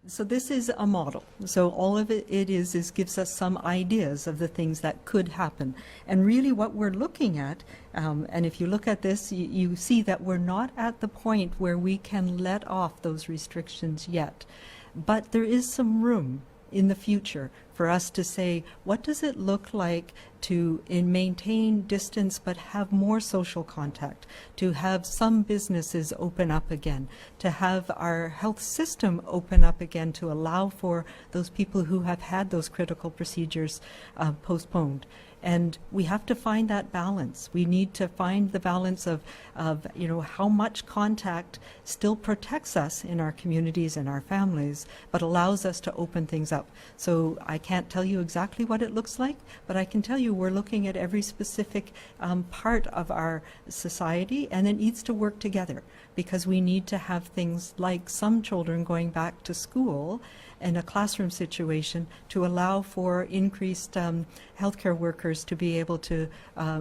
So this is a model. So all of it is gives us some ideas of the things that could happen. And really what we're looking at, and if you look at this, you see that we're not at the point where we can let off those restrictions yet. But there is some room in the future for us to say, what does it look like to maintain distance but have more social contact, to have some businesses open up again, to have our health system open up again to allow for those people who have had those critical procedures postponed. And we have to find that balance. We need to find the balance of how much contact still protects us in our communities and our families, but allows us to open things up. So I can't tell you exactly what it looks like, but I can tell you we're looking at every specific part of our society, and it needs to work together, because we need to have things like some children going back to school in a classroom situation to allow for increased healthcare workers to be able to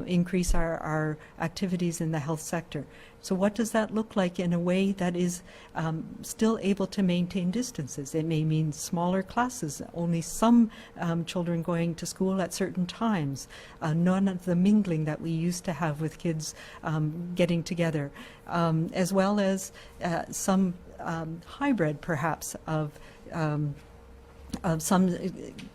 increase our activities in the health sector. So what does that look like in a way that is still able to maintain distances? It may mean smaller classes, only some children going to school at certain times, none of the mingling that we used to have with kids getting together, as well as some hybrid perhaps of some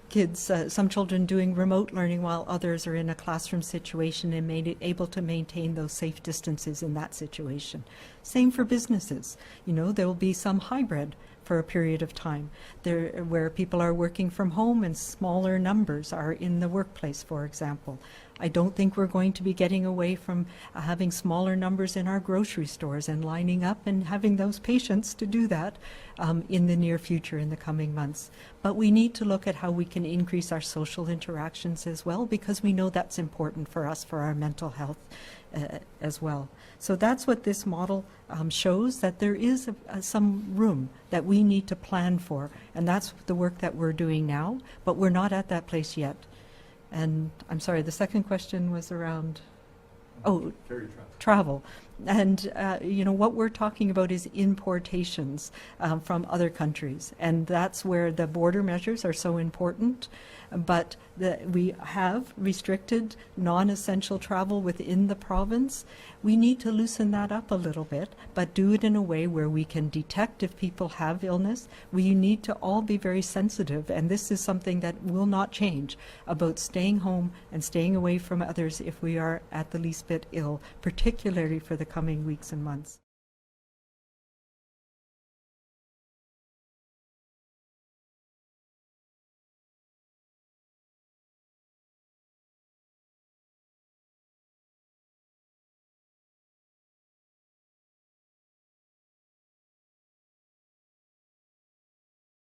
kids, some children doing remote learning while others are in a classroom situation and able to maintain those safe distances in that situation. Same for businesses. There will be some hybrid for a period of time where people are working from home and smaller numbers are in the workplace, for example. I don't think we're going to be getting away from having smaller numbers in our grocery stores and lining up and having those patients to do that in the near future, in the coming months. But we need to look at how we can increase our social interactions as well, because we know that's important for us, for our mental health as well. So that's what this model shows, that there is some room that we need to plan for, and that's the work that we're doing now, but we're not at that place yet. And I'm sorry, the second question was around, travel. And what we're talking about is importations from other countries, and that's where the border measures are so important. But we have restricted non-essential travel within the province. We need to loosen that up a little bit, but do it in a way where we can detect if people have illness. We need to all be very sensitive, and this is something that will not change, about staying home and staying away from others if we are at the least bit ill, particularly for the coming weeks and months.